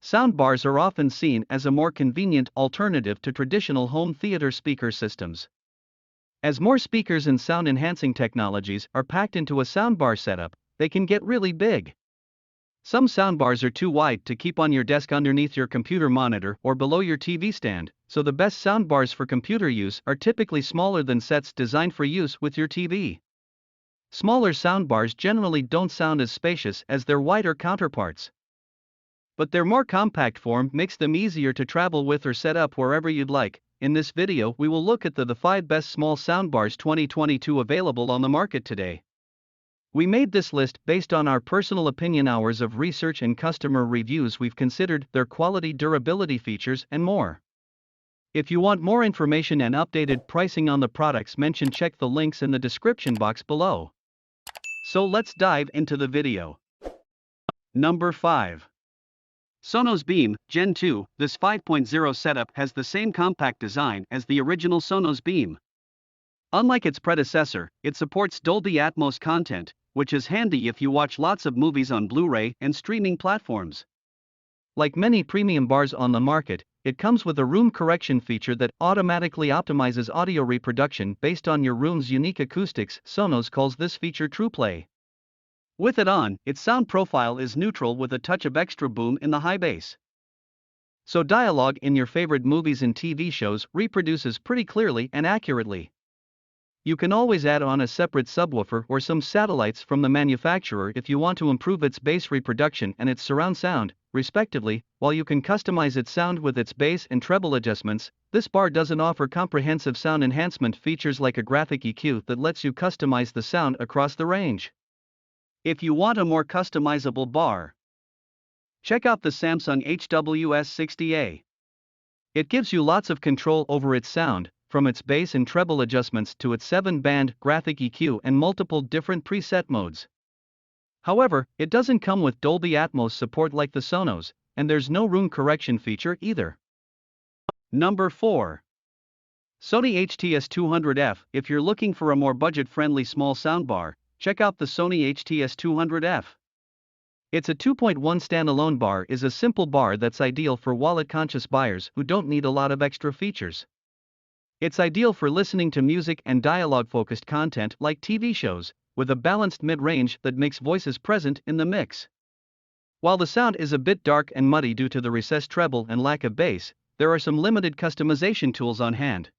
Soundbars are often seen as a more convenient alternative to traditional home theater speaker systems. As more speakers and sound-enhancing technologies are packed into a soundbar setup, they can get really big. Some soundbars are too wide to keep on your desk underneath your computer monitor or below your TV stand, so the best soundbars for computer use are typically smaller than sets designed for use with your TV. Smaller soundbars generally don't sound as spacious as their wider counterparts, but their more compact form makes them easier to travel with or set up wherever you'd like. In this video, we will look at the 5 best small soundbars 2022 available on the market today. We made this list based on our personal opinion, hours of research and customer reviews. We've considered their quality, durability, features, and more. If you want more information and updated pricing on the products mentioned, check the links in the description box below. So let's dive into the video. Number 5. Sonos Beam, Gen 2. This 5.0 setup has the same compact design as the original Sonos Beam. Unlike its predecessor, it supports Dolby Atmos content, which is handy if you watch lots of movies on Blu-ray and streaming platforms. Like many premium bars on the market, it comes with a room correction feature that automatically optimizes audio reproduction based on your room's unique acoustics. Sonos calls this feature TruePlay. With it on, its sound profile is neutral with a touch of extra boom in the high bass. So dialogue in your favorite movies and TV shows reproduces pretty clearly and accurately. You can always add on a separate subwoofer or some satellites from the manufacturer if you want to improve its bass reproduction and its surround sound, respectively. While you can customize its sound with its bass and treble adjustments, this bar doesn't offer comprehensive sound enhancement features like a graphic EQ that lets you customize the sound across the range. If you want a more customizable bar, check out the Samsung HWS-60A. It gives you lots of control over its sound, from its bass and treble adjustments to its 7-band graphic EQ and multiple different preset modes. However, it doesn't come with Dolby Atmos support like the Sonos, and there's no room correction feature either. Number 4. Sony HT-S200F. If you're looking for a more budget-friendly small soundbar, check out the Sony HT-S200F. It's a 2.1 standalone bar. Is a simple bar that's ideal for wallet-conscious buyers who don't need a lot of extra features. It's ideal for listening to music and dialogue-focused content like TV shows, with a balanced mid-range that makes voices present in the mix. While the sound is a bit dark and muddy due to the recessed treble and lack of bass, there are some limited customization tools on hand,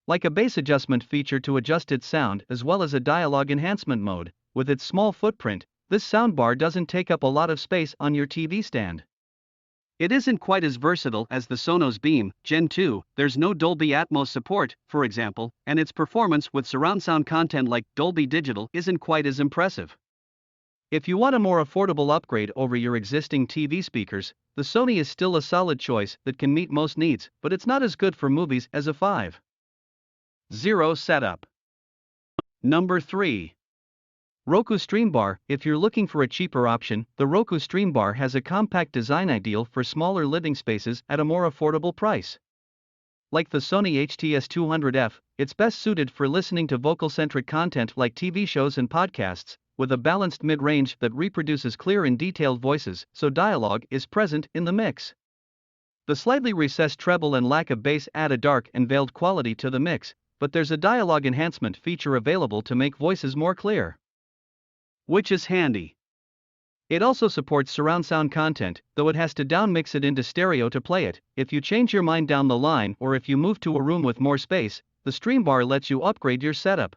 like a bass adjustment feature to adjust its sound as well as a dialogue enhancement mode. With its small footprint, this soundbar doesn't take up a lot of space on your TV stand. It isn't quite as versatile as the Sonos Beam, Gen 2, there's no Dolby Atmos support, for example, and its performance with surround sound content like Dolby Digital isn't quite as impressive. If you want a more affordable upgrade over your existing TV speakers, the Sony is still a solid choice that can meet most needs, but it's not as good for movies as a 5.0 setup. Number 3. Roku Streambar. If you're looking for a cheaper option, the Roku Streambar has a compact design ideal for smaller living spaces at a more affordable price. Like the Sony HT-S200F, it's best suited for listening to vocal-centric content like TV shows and podcasts, with a balanced mid-range that reproduces clear and detailed voices, so dialogue is present in the mix. The slightly recessed treble and lack of bass add a dark and veiled quality to the mix, but there's a dialogue enhancement feature available to make voices more clear, which is handy. It also supports surround sound content, though it has to downmix it into stereo to play it. If you change your mind down the line or if you move to a room with more space, the Streambar lets you upgrade your setup.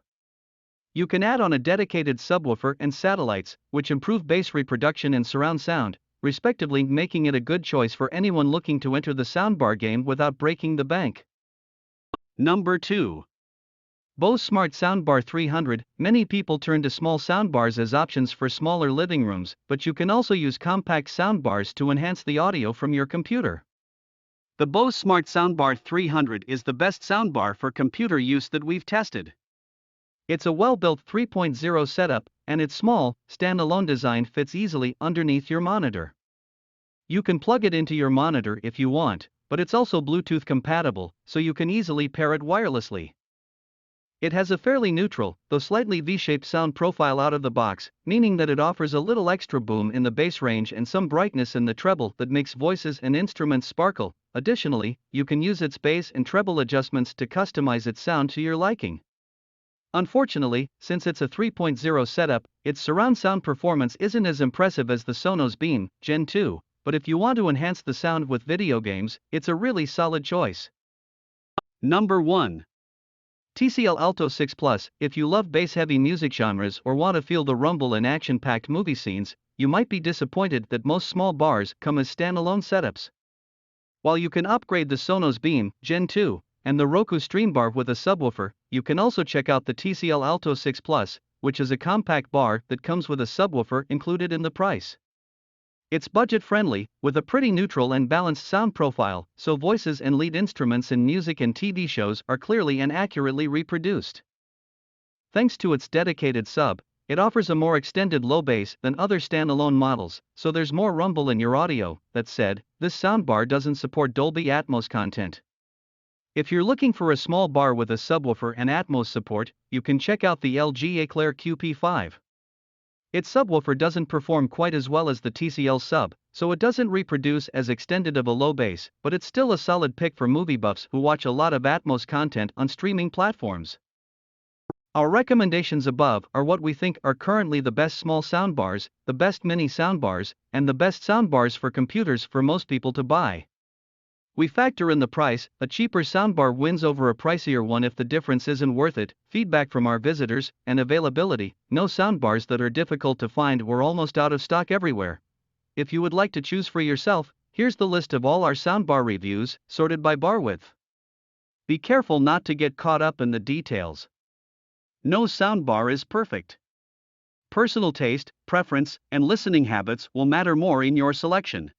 You can add on a dedicated subwoofer and satellites, which improve bass reproduction and surround sound, respectively, making it a good choice for anyone looking to enter the soundbar game without breaking the bank. Number 2. Bose Smart Soundbar 300. Many people turn to small soundbars as options for smaller living rooms, but you can also use compact soundbars to enhance the audio from your computer. The Bose Smart Soundbar 300 is the best soundbar for computer use that we've tested. It's a well-built 3.0 setup, and its small, standalone design fits easily underneath your monitor. You can plug it into your monitor if you want, but it's also Bluetooth compatible, so you can easily pair it wirelessly. It has a fairly neutral, though slightly V-shaped sound profile out of the box, meaning that it offers a little extra boom in the bass range and some brightness in the treble that makes voices and instruments sparkle. Additionally, you can use its bass and treble adjustments to customize its sound to your liking. Unfortunately, since it's a 3.0 setup, its surround sound performance isn't as impressive as the Sonos Beam Gen 2, but if you want to enhance the sound with video games, it's a really solid choice. Number 1. TCL Alto 6 Plus. If you love bass-heavy music genres or want to feel the rumble in action-packed movie scenes, you might be disappointed that most small bars come as standalone setups. While you can upgrade the Sonos Beam Gen 2 and the Roku Streambar with a subwoofer, you can also check out the TCL Alto 6 Plus, which is a compact bar that comes with a subwoofer included in the price. It's budget-friendly, with a pretty neutral and balanced sound profile, so voices and lead instruments in music and TV shows are clearly and accurately reproduced. Thanks to its dedicated sub, it offers a more extended low bass than other standalone models, so there's more rumble in your audio. That said, this soundbar doesn't support Dolby Atmos content. If you're looking for a small bar with a subwoofer and Atmos support, you can check out the LG Eclair QP5. Its subwoofer doesn't perform quite as well as the TCL sub, so it doesn't reproduce as extended of a low bass, but it's still a solid pick for movie buffs who watch a lot of Atmos content on streaming platforms. Our recommendations above are what we think are currently the best small soundbars, the best mini soundbars, and the best soundbars for computers for most people to buy. We factor in the price. A cheaper soundbar wins over a pricier one if the difference isn't worth it. Feedback from our visitors, and availability: no soundbars that are difficult to find or almost out of stock everywhere. If you would like to choose for yourself, here's the list of all our soundbar reviews, sorted by bar width. Be careful not to get caught up in the details. No soundbar is perfect. Personal taste, preference, and listening habits will matter more in your selection.